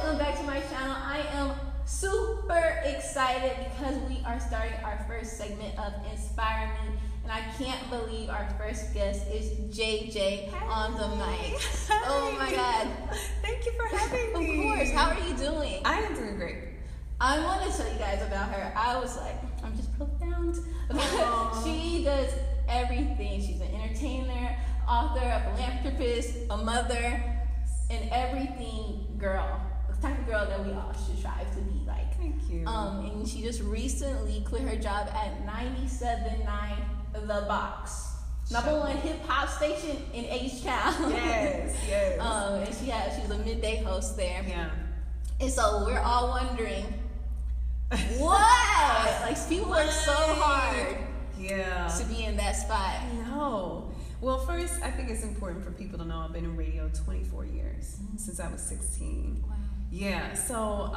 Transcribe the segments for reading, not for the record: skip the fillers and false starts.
welcome back to my channel. I am super excited because we are starting our first segment of Inspire Me, and I can't believe our first guest is JJ on the mic. Oh my God. Thank you for having me. Of course. How are you doing? I am doing great. I want to tell you guys about her. I was like, I'm just profound. She does everything. She's an entertainer, author, a philanthropist, a mother, and everything girl. The type of girl that we all should strive to be like. Thank you. And she just recently quit her job at 97.9 The Box. Number one hip hop station in H-Town. Yes. And she's a midday host there. Yeah. And so we're all wondering, what? Like, people work so hard to be in that spot. I know. Well, first, I think it's important for people to know I've been in radio 24 years, since I was 16. Wow. Yeah, so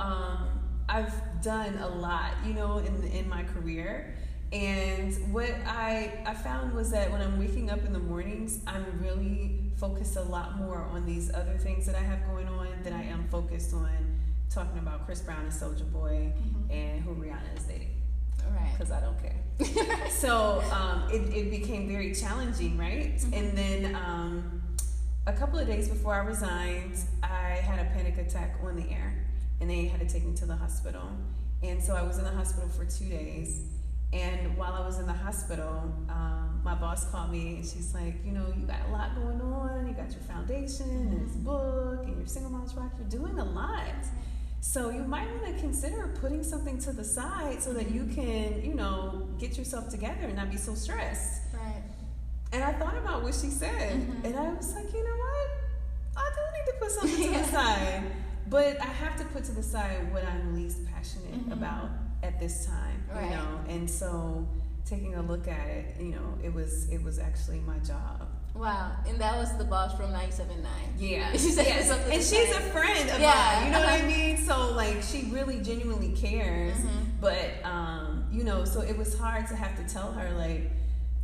I've done a lot, in my career. And what I found was that when I'm waking up in the mornings, I'm really focused a lot more on these other things that I have going on than I am focused on talking about Chris Brown and Soulja Boy and who Rihanna is dating. Right. Because I don't care. So it became very challenging, right? And then a couple of days before I resigned, I had a panic attack on the air, and they had to take me to the hospital. And so I was in the hospital for 2 days. And while I was in the hospital, my boss called me, and she's like, you got a lot going on. You got your foundation and this book and your Single Moms Rock. You're doing a lot. So you might want to consider putting something to the side so that you can, get yourself together and not be so stressed. Right. And I thought about what she said, and I was like, you know what? I do need to put something to the side. But I have to put to the side what I'm least passionate about at this time, And so taking a look at it, it was actually my job. Wow, and that was the boss from 97.9. Yeah, and she's a friend of mine. You know what I mean? So like, she really genuinely cares. But so it was hard to have to tell her like,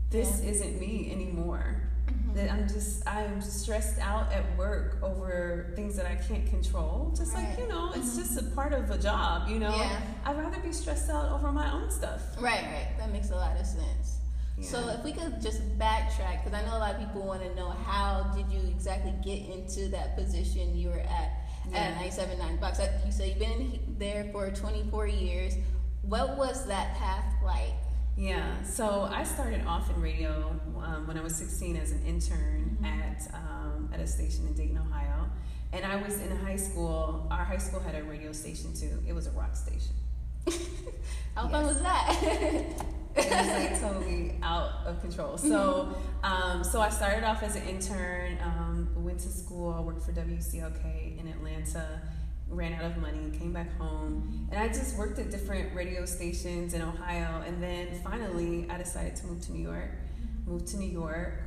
this isn't me anymore. That I'm stressed out at work over things that I can't control. Just like, it's just a part of a job. Yeah. I'd rather be stressed out over my own stuff. Right. That makes a lot of sense. Yeah. So if we could just backtrack, because I know a lot of people want to know, how did you exactly get into that position you were at 97.9 Box? You said you've been there for 24 years. What was that path like? Yeah, so I started off in radio when I was 16 as an intern at a station in Dayton, Ohio. And I was in high school. Our high school had a radio station too. It was a rock station. How fun was that? It was like totally out of control. So, so I started off as an intern, went to school, I worked for WCLK in Atlanta, ran out of money, came back home, and I just worked at different radio stations in Ohio. And then finally, I decided to move to New York. Moved to New York.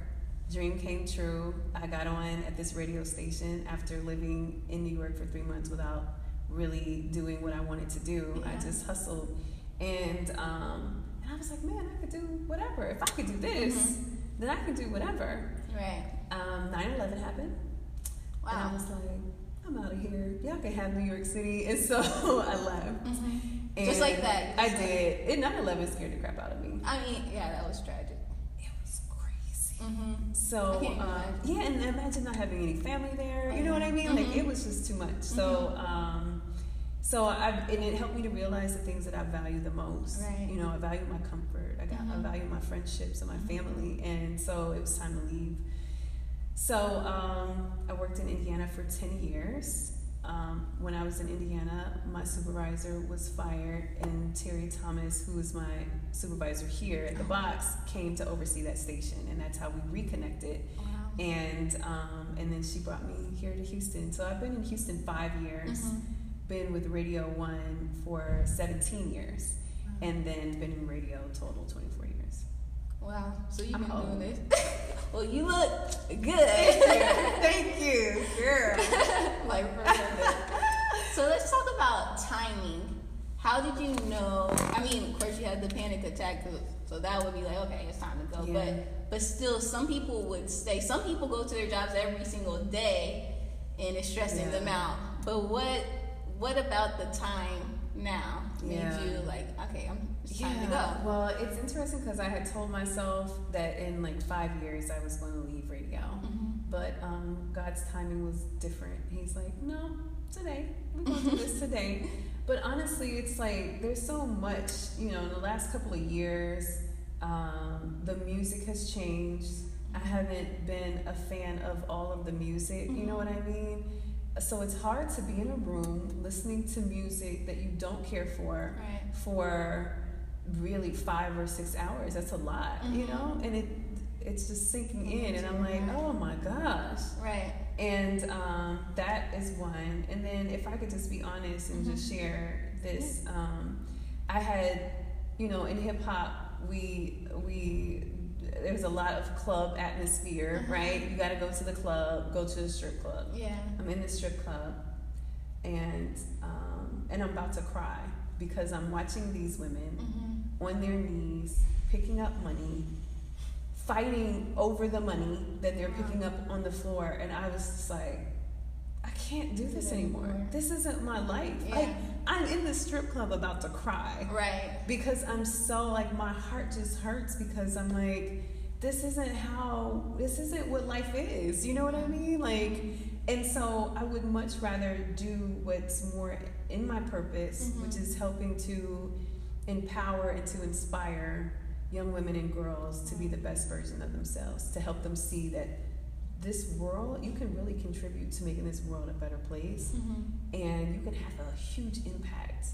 Dream came true. I got on at this radio station after living in New York for 3 months without really doing what I wanted to do. I just hustled, and I was like, man, I could do whatever. If I could do this, then I can do whatever. Right. 9/11 happened. Wow. And I was like, I'm out of here. Y'all can have New York City. And so I left. And just like that. I did. And 9/11 scared the crap out of me. I mean, yeah, that was tragic. It was crazy. So, and imagine not having any family there. You know what I mean? Like, it was just too much. So, and it helped me to realize the things that I value the most. Right. I value my comfort. I value my friendships and my family. And so it was time to leave. So I worked in Indiana for 10 years. When I was in Indiana, my supervisor was fired, and Terry Thomas, who was my supervisor here at the Box, came to oversee that station, and that's how we reconnected. Wow. And then she brought me here to Houston. So I've been in Houston 5 years, been with Radio 1 for 17 years, and then been in radio total 24 years. Wow, so you've been doing this. Well, you look good. Thank you, girl. Like, so let's talk about timing. How did you know? I mean, of course, you had the panic attack, so that would be like, okay, it's time to go. Yeah. But still, some people would stay. Some people go to their jobs every single day, and it's stressing them out. But what what about the time now made you like, okay, it's time to go? Well, it's interesting because I had told myself that in like 5 years I was going to leave radio. But God's timing was different. He's like, no, today. We're going to do this today. But honestly, it's like there's so much, you know, in the last couple of years, the music has changed. I haven't been a fan of all of the music, you know what I mean? So it's hard to be in a room listening to music that you don't care for really 5 or 6 hours. That's a lot, you know? And it's just sinking in, and I'm like, oh my gosh. Right. And that is one. And then if I could just be honest and just share this, I had, you know, in hip hop, there's a lot of club atmosphere, right? You got to go to the club, go to the strip club. Yeah. I'm in the strip club, and I'm about to cry because I'm watching these women on their knees, picking up money, fighting over the money that they're picking up on the floor, and I was just like, I can't do this anymore. This isn't my life. Yeah. Like, I'm in the strip club about to cry. Right. Because I'm so, like, my heart just hurts because I'm like, this isn't what life is. You know what I mean? Like, and so I would much rather do what's more in my purpose, which is helping to empower and to inspire young women and girls to be the best version of themselves, to help them see that this world, you can really contribute to making this world a better place, and you can have a huge impact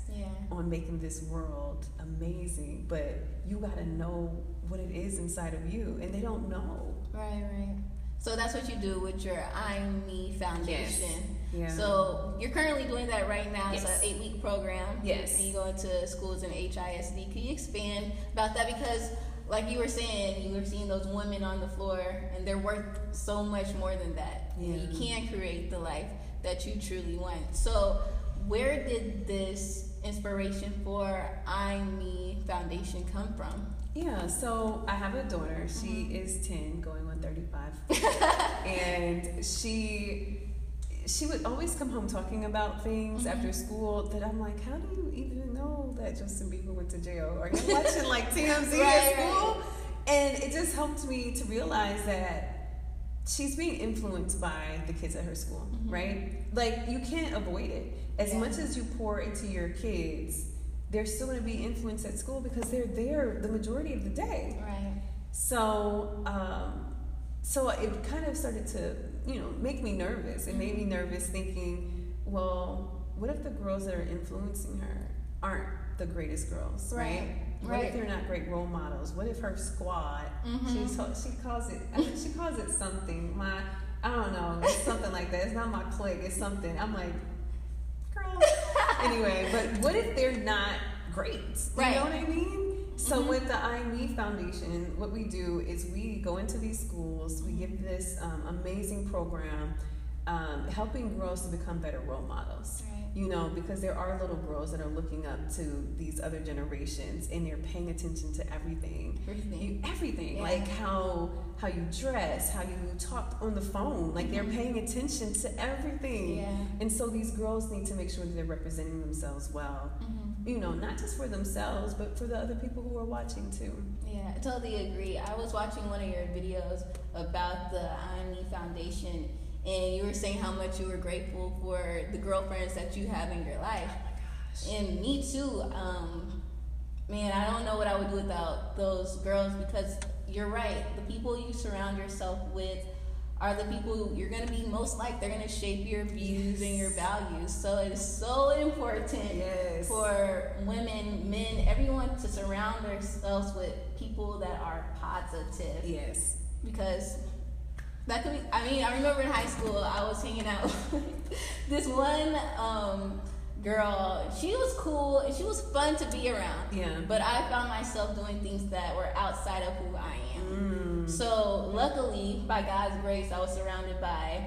on making this world amazing, but you gotta know what it is inside of you, and they don't know. Right. So that's what you do with your I'm Me Foundation. Yes. Yeah. So you're currently doing that right now. Yes. It's an 8-week program. Yes. And you go into schools in HISD. Can you expand about that? Because like you were saying, you were seeing those women on the floor, and they're worth so much more than that. Yeah. You can create the life that you truly want. So where did this inspiration for I'm Me Foundation come from? Yeah, so I have a daughter. She is 10, going on 35. And she would always come home talking about things after school that I'm like, how do you even know that Justin Bieber went to jail? Are you watching like TMZ at school? And it just helped me to realize that she's being influenced by the kids at her school, right? Like, you can't avoid it. As much as you pour into your kids, they're still going to be influenced at school because they're there the majority of the day. Right. So, so it kind of started to, you know, make me nervous. It made me nervous thinking, well, what if the girls that are influencing her aren't the greatest girls, right? What if they're not great role models? What if her squad, she calls it something. I don't know, it's something like that. It's not my clique, it's something. I'm like, girl. Anyway, but what if they're not great? You know what I mean? So with the I'm Me Foundation, what we do is we go into these schools, we give this amazing program, helping girls to become better role models. You know, because there are little girls that are looking up to these other generations, and they're paying attention to everything. Everything. Like how you dress, how you talk on the phone. Like, they're paying attention to everything. And so these girls need to make sure that they're representing themselves well. You know, not just for themselves, but for the other people who are watching too. Yeah, I totally agree. I was watching one of your videos about the I'm Me Foundation, and you were saying how much you were grateful for the girlfriends that you have in your life. Oh my gosh. And me too. Man, I don't know what I would do without those girls, because you're right. The people you surround yourself with are the people you're going to be most like. They're going to shape your views and your values. So it is so important for women, men, everyone to surround themselves with people that are positive. Yes. Because that could be, I remember in high school, I was hanging out with this one girl. She was cool and she was fun to be around. Yeah. But I found myself doing things that were outside of who I am. So luckily, by God's grace, I was surrounded by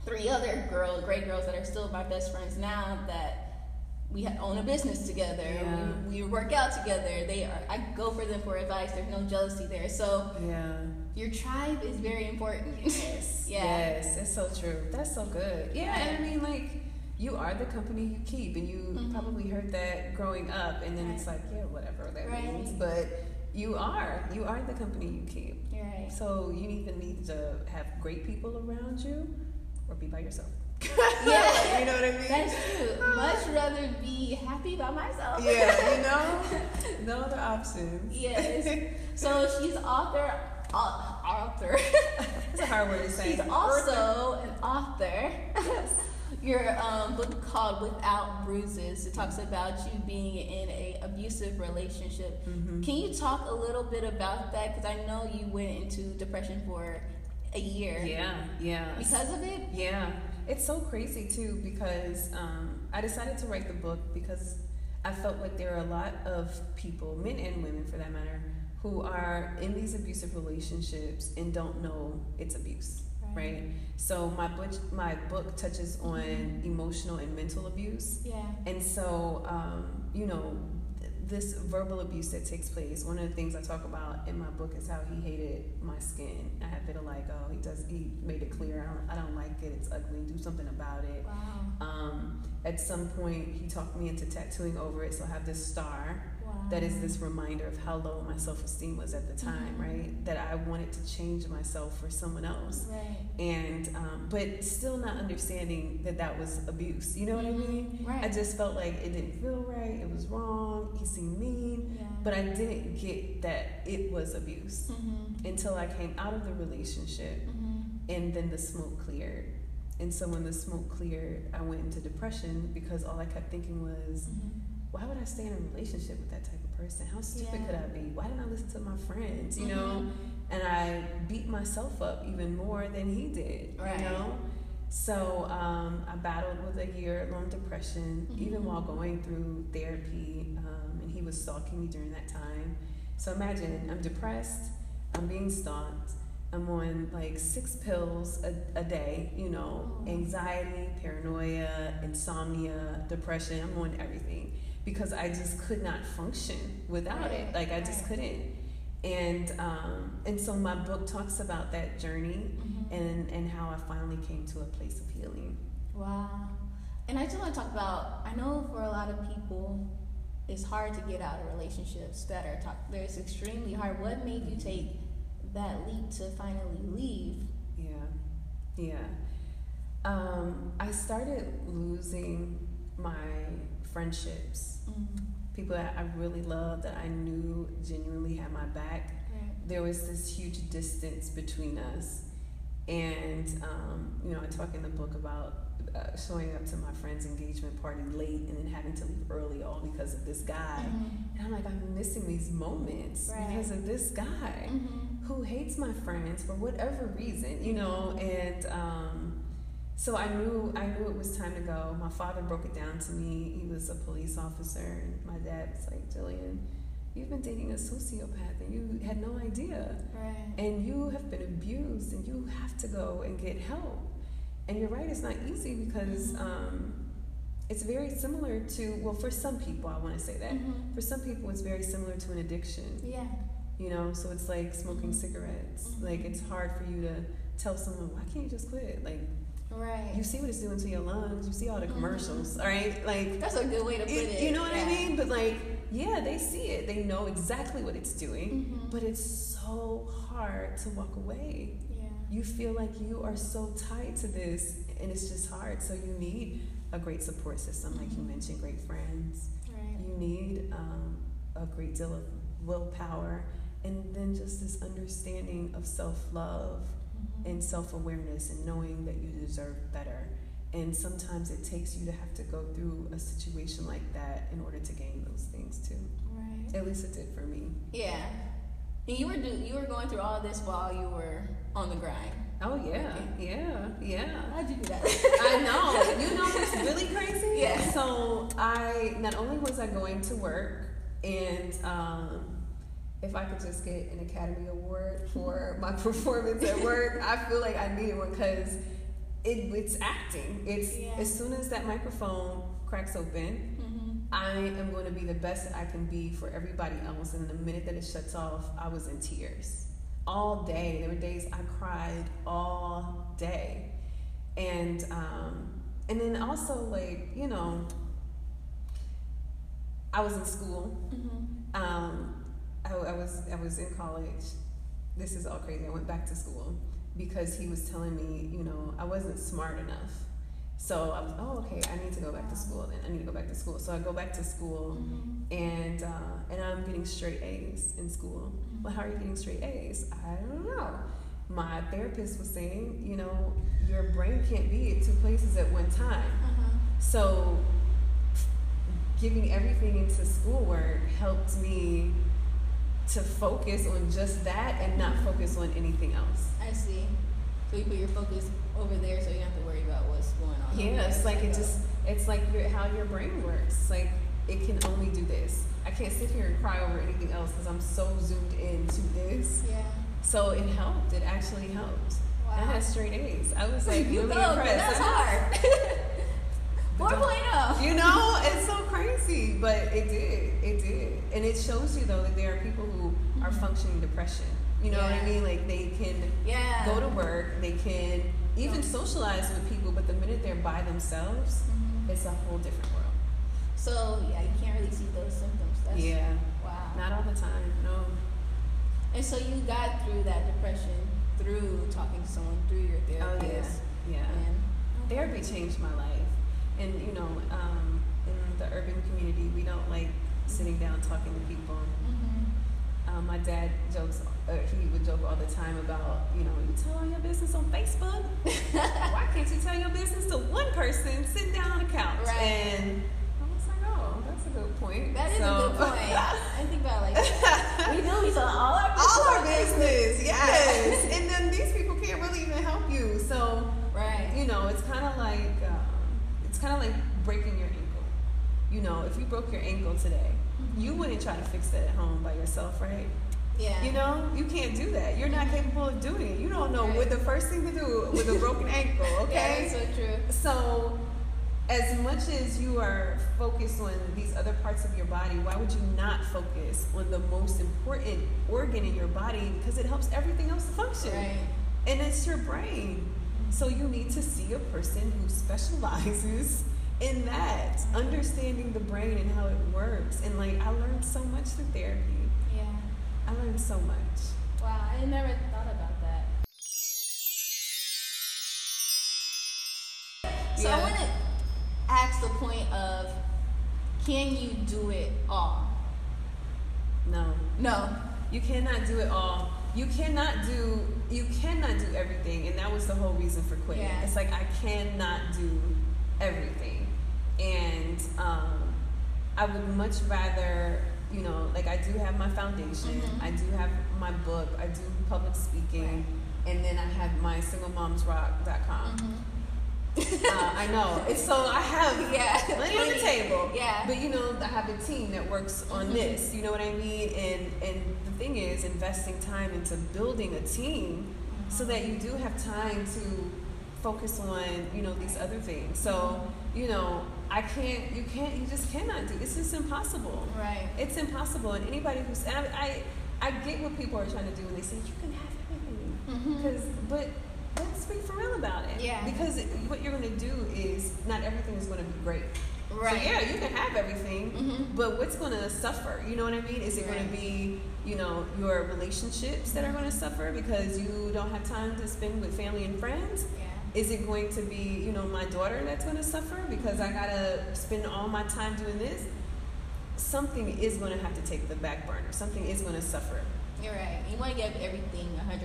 3 other great girls that are still my best friends now, that we own a business together. We work out together. I go for them for advice. There's no jealousy there. So your tribe is very important. Yes. Yes, it's so true. That's so good. Yeah, and I mean, like, you are the company you keep, and you probably heard that growing up, and then it's like, yeah, whatever that means, but you are the company you keep. Right. So you either need to have great people around you or be by yourself. Yeah, you know what I mean? That's true. Much rather be happy by myself. Yeah, you know? No other options. Yes. So she's author. That's a hard word to say. She's also an author. Yes. Your book called Without Bruises. It talks about you being in a abusive relationship. Can you talk a little bit about that? Because I know you went into depression for a year. Yeah. Because of it? Yeah. It's so crazy too, because I decided to write the book because I felt like there are a lot of people, men and women for that matter, who are in these abusive relationships and don't know it's abuse, right? So my book touches on emotional and mental abuse. Yeah. And so, you know, this verbal abuse that takes place, one of the things I talk about in my book is how he hated my skin. I have vitiligo. He made it clear, I don't like it, it's ugly, do something about it. Wow. At some point, he talked me into tattooing over it, so I have this star. That is this reminder of how low my self-esteem was at the time, right? That I wanted to change myself for someone else. Right. And, but still not understanding that was abuse. You know what I mean? Right. I just felt like it didn't feel right, it was wrong, he seemed mean, but I didn't get that it was abuse until I came out of the relationship and then the smoke cleared. And so when the smoke cleared, I went into depression because all I kept thinking was, why would I stay in a relationship with that type of person? How stupid could I be? Why didn't I listen to my friends, you know? And I beat myself up even more than he did, you know? So I battled with a year-long depression, even while going through therapy, and he was stalking me during that time. So imagine, I'm depressed, I'm being stalked, I'm on like 6 pills a day, you know, anxiety, paranoia, insomnia, depression, I'm on everything. Because I just could not function without it. Like I just couldn't. And so my book talks about that journey and how I finally came to a place of healing. Wow. And I just want to talk about, I know for a lot of people, it's hard to get out of relationships that are it's extremely hard. What made you take that leap to finally leave? Yeah. I started losing my friendships, people that I really loved, that I knew genuinely had my back. There was this huge distance between us, and you know, I talk in the book about showing up to my friend's engagement party late and then having to leave early, all because of this guy. And I'm like, I'm missing these moments because of this guy who hates my friends for whatever reason, you know. And so I knew it was time to go. My father broke it down to me. He was a police officer, and my dad was like, Jillian, you've been dating a sociopath and you had no idea. And you have been abused and you have to go and get help. And you're right, it's not easy because it's very similar to, well, for some people, I want to say that. For some people, it's very similar to an addiction. Yeah. You know, so it's like smoking cigarettes. Like, it's hard for you to tell someone, why can't you just quit? Like, you see what it's doing to your lungs. You see all the commercials, all right? Like, that's a good way to put it. You know what I mean? But like, yeah, they see it. They know exactly what it's doing. But it's so hard to walk away. You feel like you are so tied to this, and it's just hard. So you need a great support system, like you mentioned, great friends. You need a great deal of willpower, and then just this understanding of self-love and self-awareness and knowing that you deserve better. And sometimes it takes you to have to go through a situation like that in order to gain those things too. At least it did for me. Yeah. And you were going through all this while you were on the grind. Oh yeah, yeah. How'd you do that? I know. You know what's really crazy? Yeah. So not only was I going to work, and if I could just get an Academy Award for my performance at work, I feel like I needed one, because it's acting. It's as soon as that microphone cracks open, I am going to be the best that I can be for everybody else. And the minute that it shuts off, I was in tears all day. There were days I cried all day. And And then also, like, you know, I was in school. I was in college. This is all crazy. I went back to school because he was telling me, you know, I wasn't smart enough. So I was, oh, okay, I need to go back to school then. I need to go back to school. So I go back to school, and I'm getting straight A's in school. Well, how are you getting straight A's? I don't know. My therapist was saying, you know, your brain can't be at two places at one time. So giving everything into schoolwork helped me to focus on just that and not focus on anything else. I see. So you put your focus over there so you don't have to worry about what's going on. Yeah, it's like it's like how your brain works. Like, it can only do this. I can't sit here and cry over anything else because I'm so zoomed into this. Yeah. So it helped. It actually helped. Wow. I had straight A's. I was like really impressed. That's hard. 4.0. You know, it's so crazy, but it did. And it shows you, though, that there are people who are functioning depression. You know what I mean? Like, they can go to work, they can even socialize with people, but the minute they're by themselves, it's a whole different world. So, yeah, you can't really see those symptoms. Wow. Not all the time, no. And so you got through that depression through talking to someone, through your therapist. Oh, yeah. Therapy changed my life. And, you know, in the urban community, we don't like sitting down talking to people. My dad jokes, he would joke all the time about, you know, you tell all your business on Facebook? Why can't you tell your business to one person sitting down on the couch? Right. And I was like, oh, that's a good point. That is a good point. I didn't think about it like that. We do, we tell all our business, yes. And then these people can't really even help you. So, you know, it's kind of like breaking your ankle. You know, if you broke your ankle today, you wouldn't try to fix that at home by yourself, right? Yeah. You know, you can't do that. You're not capable of doing it. You don't know what the first thing to do with a broken ankle, okay? Yeah, that's so true. So, as much as you are focused on these other parts of your body, why would you not focus on the most important organ in your body? Because it helps everything else to function. Right. And it's your brain. So you need to see a person who specializes in that, understanding the brain and how it works. And like, I learned so much through therapy. Yeah. I learned so much. Wow, I never thought about that. So I want to ask the point of, can you do it all? No. No. You cannot do it all. You cannot do everything, and that was the whole reason for quitting. Yeah. It's like, I cannot do everything. And I would much rather, you know, like, I do have my foundation, I do have my book, I do public speaking, and then I have my singlemomsrock.com. I know. And so I have plenty on the table. Yeah. But, you know, I have a team that works on this. You know what I mean? And the thing is, investing time into building a team so that you do have time to focus on, you know, these other things. So, you know, you just cannot do. It's just impossible. Right. It's impossible. And anybody who's, I get what people are trying to do when they say, you can have everything. But let's be for real about it. Yeah. Because what you're going to do is, not everything is going to be great. Right. So yeah, you can have everything, but what's going to suffer? You know what I mean? Is it going to be, you know, your relationships that are going to suffer because you don't have time to spend with family and friends? Yeah. Is it going to be, you know, my daughter that's going to suffer because I got to spend all my time doing this? Something is going to have to take the back burner. Something is going to suffer. You're right. You want to give everything 100%.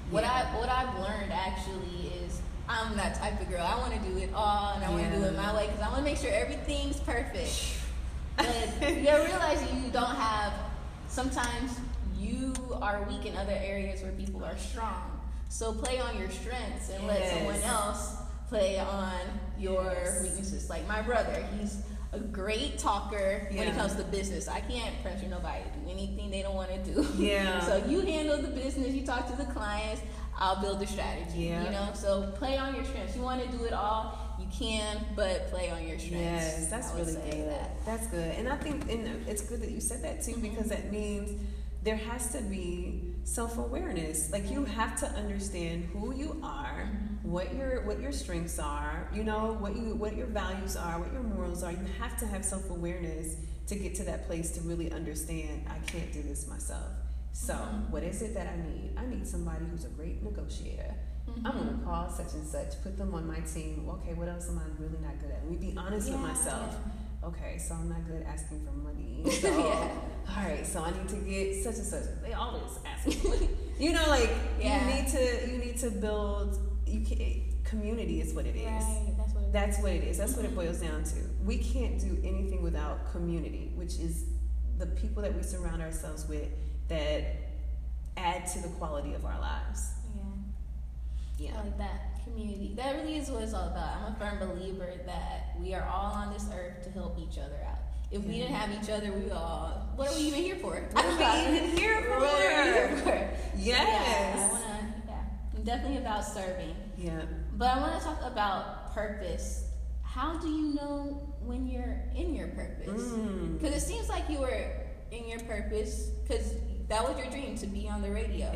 What I've learned actually is, I'm that type of girl. I want to do it all, and I want to do it my way because I want to make sure everything's perfect. But you realize you don't have. Sometimes you are weak in other areas where people are strong. So play on your strengths and let someone else play on your weaknesses. Like my brother, he's a great talker when it comes to business. I can't pressure nobody to do anything they don't want to do. Yeah. So you handle the business, you talk to the clients, I'll build the strategy. Yeah. You know, so play on your strengths. You want to do it all, you can, but play on your strengths. Yes, that's really good. That's good. And I think it's good that you said that too, because that means there has to be self-awareness. Like, you have to understand who you are what your strengths are, you know, what your values are, what your morals are. You have to have self-awareness to get to that place to really understand, I can't do this myself. So what is it that I need? I need somebody who's a great negotiator. I'm going to call such and such, put them on my team. Okay, what else am I really not good at? Let me be honest with myself. Okay, so I'm not good asking for money. So, all right, so I need to get such and such. They always ask for money. You know, like, you need to build, community is what it is. Right, that's what it is. That's what it boils down to. We can't do anything without community, which is the people that we surround ourselves with that add to the quality of our lives. I like that. Community. That really is what it's all about. I'm a firm believer that we are all on this earth to help each other out. If we didn't have each other, what are we even here for? What are we even here for? Yes. I'm definitely about serving. Yeah. But I want to talk about purpose. How do you know when you're in your purpose? Because it seems like you were in your purpose because that was your dream, to be on the radio.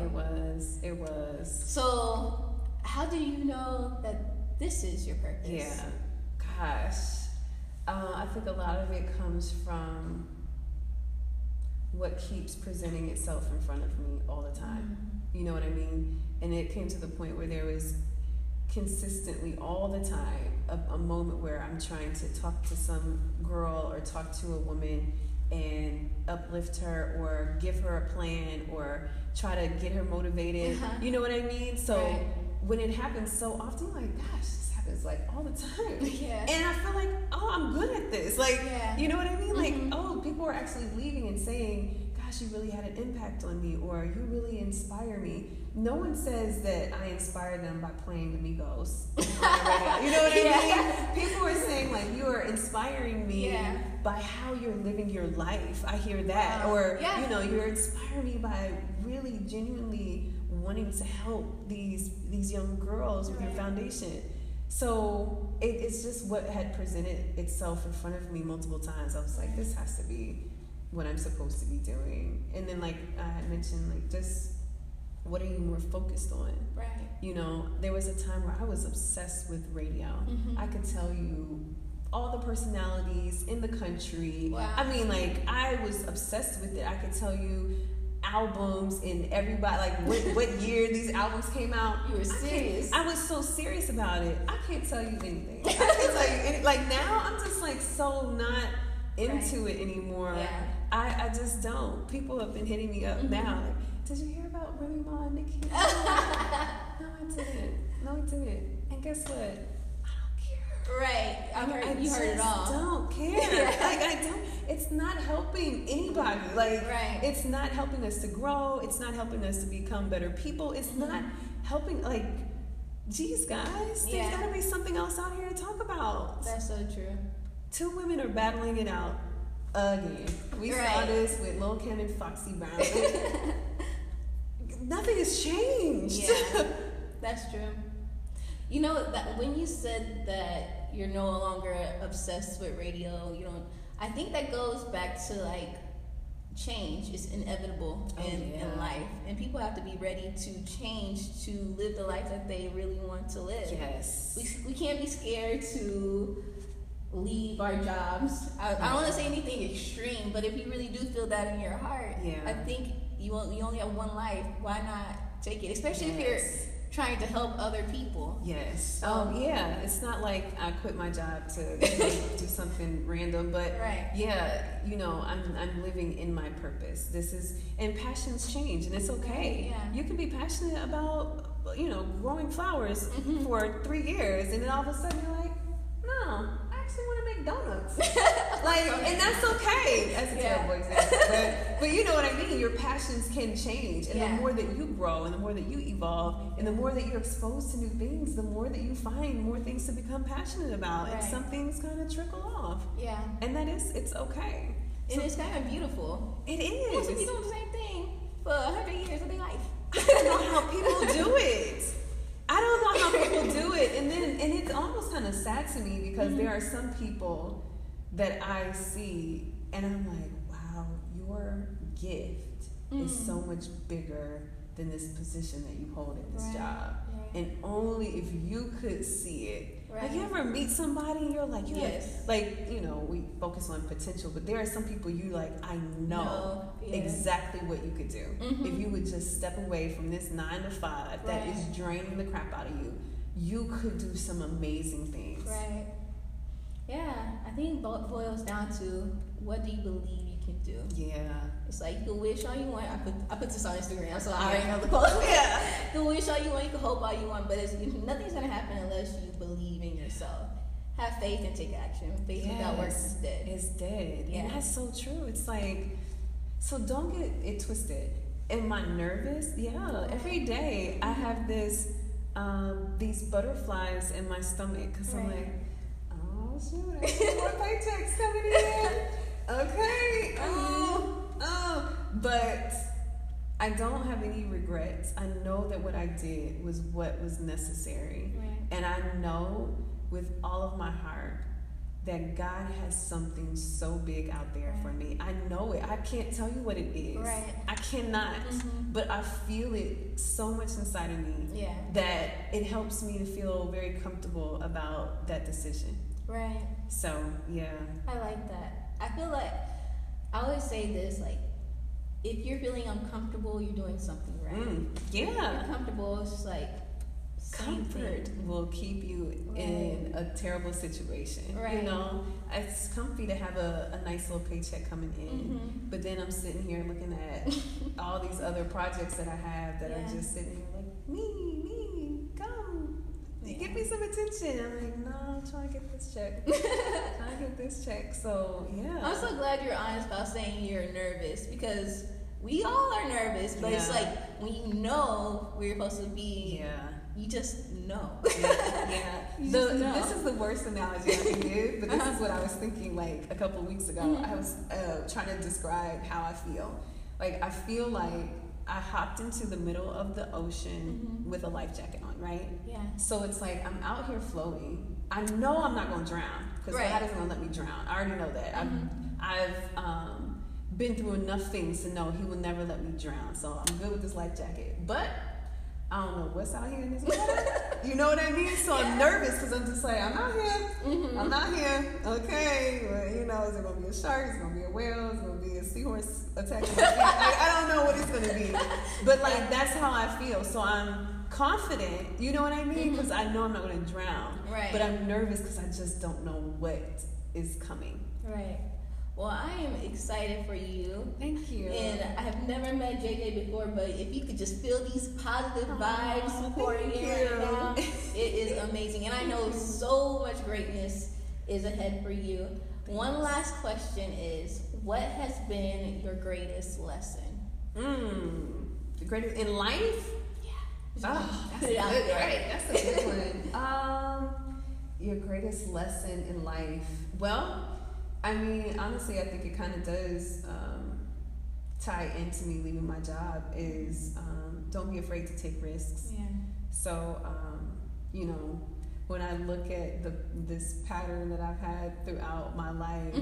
It was. So how do you know that this is your purpose? Yeah. Gosh. I think a lot of it comes from what keeps presenting itself in front of me all the time. You know what I mean? And it came to the point where there was consistently all the time a moment where I'm trying to talk to some girl or talk to a woman and uplift her or give her a plan or try to get her motivated. You know what I mean? So when it happens so often, I'm like, gosh, this happens like all the time. And I feel like, oh, I'm good at this. Like, you know what I mean? Like, oh, people are actually leaving and saying, gosh, you really had an impact on me, or you really inspire me. No one says that I inspire them by playing Amigos on the radio. You know what I mean? People are saying, like, you are inspiring me by how you're living your life. I hear that. Or, you know, you're inspiring me by really genuinely wanting to help these young girls with your foundation. So it's just what had presented itself in front of me multiple times. I was like, this has to be what I'm supposed to be doing. And then, like I had mentioned, like, just what are you more focused on? You know, there was a time where I was obsessed with radio. I could tell you all the personalities in the country. I mean, like, I was obsessed with it. I could tell you albums and everybody, like what year these albums came out. You were serious. I was so serious about it. I can't tell you anything. I can't tell you any, like, now I'm just like so not into it anymore. I just don't. People have been hitting me up now, like, did you hear about Remy Ma and Nicki? No, I didn't. And guess what? I don't care. You heard it all. I don't care. Like, I don't. It's not helping anybody. Like, it's not helping us to grow. It's not helping us to become better people. It's not helping. Like, geez, guys, there's got to be something else out here to talk about. That's so true. 2 women are battling it out again. We saw this with Lil Kim and Foxy Brown. Nothing has changed. That's true. You know, that when you said that you're no longer obsessed with radio, you don't. I think that goes back to, like, change is inevitable in life, and people have to be ready to change to live the life that they really want to live. We can't be scared to leave our jobs. I don't want to say anything extreme, but if you really do feel that in your heart, I think you only have one life. Why not take it? Especially if you're trying to help other people. It's not like I quit my job to do something random, but you know, I'm living in my purpose. And passions change, and it's okay. You can be passionate about, you know, growing flowers for 3 years, and then all of a sudden you're like, no, I actually want to make donuts. And that's okay. That's a terrible example. But you know what I mean? Your passions can change. And the more that you grow and the more that you evolve and the more that you're exposed to new things, the more that you find more things to become passionate about. And some things kind of trickle off. And it's okay. And it's kind of beautiful. It is. Most people doing the same thing for 100 years of their life. I don't know how people do it. I don't know how people do it. And it's almost kind of sad to me because there are some people that I see and I'm like, wow, your gift is so much bigger than this position that you hold at this Right. job. Right. And only if you could see it. Right. Like, you ever meet somebody and you're like, Yes. like, you know, we focus on potential, but there are some people you like, I know No. Yeah. exactly what you could do. Mhm. If you would just step away from this 9 to 5 that Right. is draining the crap out of you, you could do some amazing things. Right. Yeah, I think it boils down to what do you believe you can do. Yeah. It's like you can wish all you want. I put this on Instagram, so I already know the quote. Yeah. You can wish all you want, you can hope all you want, but nothing's gonna happen unless you believe in yourself. Have faith and take action. Faith without works is dead. It's dead. Yeah. And that's so true. It's like, so don't get it twisted. Am I nervous? Yeah. Every day I have these butterflies in my stomach because I'm Right. like, oh shoot, I got more paychecks coming in. Okay. But I don't have any regrets. I know that what I did was what was necessary. Right. And I know with all of my heart that God has something so big out there for me. I know it. I can't tell you what it is. Right. I cannot. Mhm. But I feel it so much inside of me Yeah. that it helps me to feel very comfortable about that decision. Right. So, yeah. I like that. I feel like I always say this, like, if you're feeling uncomfortable, you're doing something right. If Yeah. you're comfortable, it's just like same Comfort thing. will keep you in a terrible situation. Right. You know, it's comfy to have a nice little paycheck coming in, Mhm. but then I'm sitting here looking at all these other projects that I have that Yeah. are just sitting here like, me, come, give me some attention. I'm like, no, I'm trying to get this check. trying to get this check. So, yeah. I'm so glad you're honest about saying you're nervous because we all are nervous, but it's Yeah. like when you know where you're supposed to be, Yeah. you just know. Yeah. You just know. This is the worst analogy I can give, but this is what I was thinking like a couple of weeks ago. Mhm. I was trying to describe how I feel. Like, I feel like I hopped into the middle of the ocean with a life jacket on, right? Yeah. So it's like I'm out here floating. I know I'm not going to drown because Right. God isn't going to let me drown. I already know that. I've been through enough things to know He will never let me drown. So I'm good with this life jacket. But I don't know what's out here in this water. You know what I mean? So I'm nervous because I'm just like, I'm out here. I'm out here. Okay. Well, you know, is it going to be a shark? Is it going to be a whale? Is it going to be a seahorse attacking my feet? Like, I don't know what it's going to be. But, like, that's how I feel. So I'm confident. You know what I mean? Because I know I'm not going to drown. Right. But I'm nervous because I just don't know what is coming. Right. Well, I am excited for you. Thank you. And I have never met JJ before, but if you could just feel these positive vibes pouring in right now, it is amazing. And I know so much greatness is ahead for you. One last question is, what has been your greatest lesson? The greatest in life? Yeah. Oh, that's Put it out good, there. right? That's a good one. Your greatest lesson in life. Well, I mean, honestly, I think it kind of does tie into me leaving my job is don't be afraid to take risks. Yeah. So, you know, when I look at this pattern that I've had throughout my life,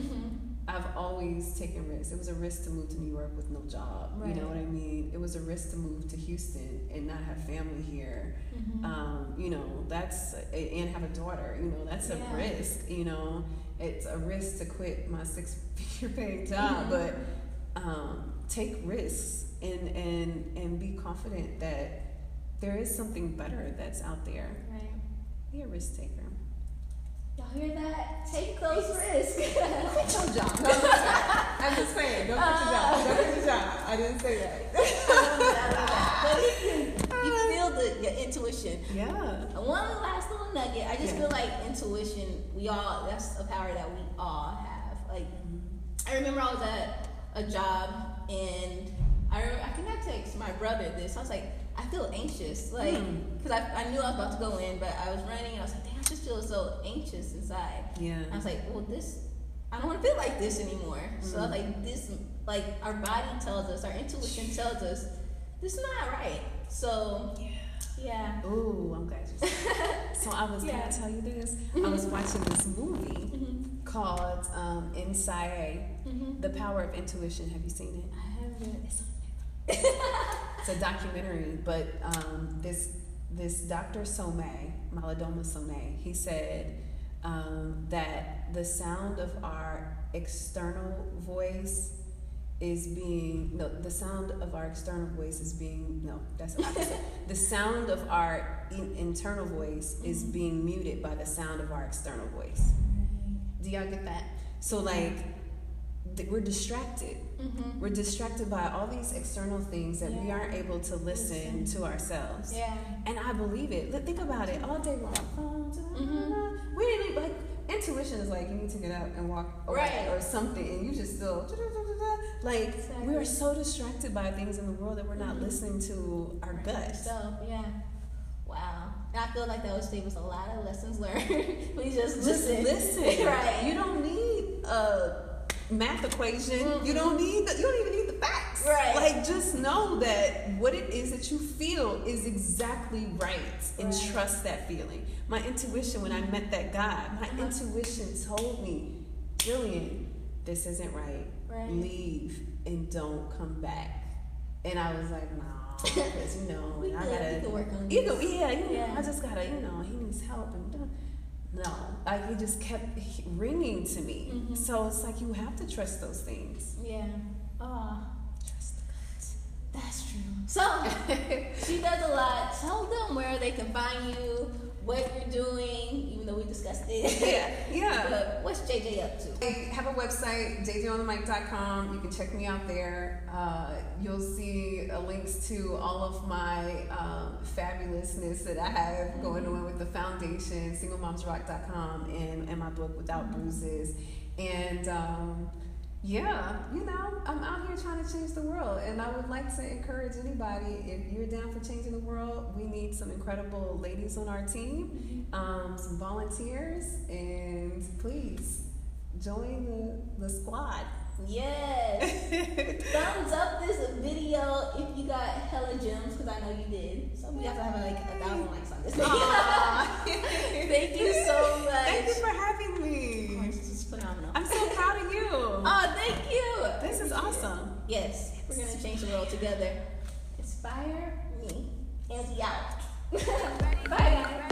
I've always taken risks. It was a risk to move to New York with no job. Right. You know what I mean? It was a risk to move to Houston and not have family here. You know, and have a daughter. You know, that's a risk. You know, it's a risk to quit my 6-figure paying job, but take risks and be confident that there is something better that's out there. Right. Be a risk taker. Y'all hear that? Take those risks. Quit your job. No, I'm just saying. Don't quit your job. Don't quit your job. I didn't say that. But you feel your intuition. Yeah. One last little nugget. I just feel like intuition, that's a power that we all have. Like, I remember I was at a job and I cannot text my brother this. I was like, I feel anxious. Like, because I knew I was about to go in, but I was running and I was like, dang, I just feel so anxious inside. Yeah. And I was like, well, I don't want to feel like this anymore. So I was like, our body tells us, our intuition tells us, this is not right. So, yeah. Ooh, I'm glad you said that. So I was going to tell you this. I was watching this movie called Inside The Power of Intuition. Have you seen it? I haven't. It's on Netflix. It's a documentary, but this Dr. Malone Some, he said that the sound of our external voice is being the sound of our external voice is being that's the opposite. The sound of our internal voice is being muted by the sound of our external voice. Do y'all get that? So like we're distracted. We're distracted by all these external things that we aren't able to listen to ourselves. Yeah. And I believe it. Think about it. All day long. We didn't even, like, intuition is like you need to get up and walk away or something, and you just still like we are so distracted by things in the world that we're not listening to our gut. So wow. And I feel like those things was a lot of lessons learned. We just listen. Right. You don't need a math equation. You don't even need the facts. Right. Like just know that what it is that you feel is exactly right, and trust that feeling. My intuition when I met that guy, my intuition told me, Jillian, this isn't right. Leave and don't come back. And I was like, nah, because we can work on this. I just gotta, he needs help, and no, like it just kept ringing to me. So it's like you have to trust those things. Yeah. Trust the gut. That's true. So she does a lot. Tell them where they can find you, what you're doing, even though we discussed it. Yeah. But what's JJ up to? I have a website, jjonthemic.com. You can check me out there. You'll see links to all of my fabulousness that I have going on with the foundation, singlemomsrock.com, and my book, Without Bruises. And I'm out here trying to change the world, and I would like to encourage anybody, if you're down for changing the world, we need some incredible ladies on our team, some volunteers, and please join the squad. Yes. Thumbs up this video if you got hella gems, because I know you did. So we have to have like 1,000 likes on this video. Thank you so much. Thank you for having me. Of course, this is phenomenal. I'm so proud of you. Oh, thank you. This is awesome. Yes, we're gonna change the world together. Inspire me, and we out. Bye, guys.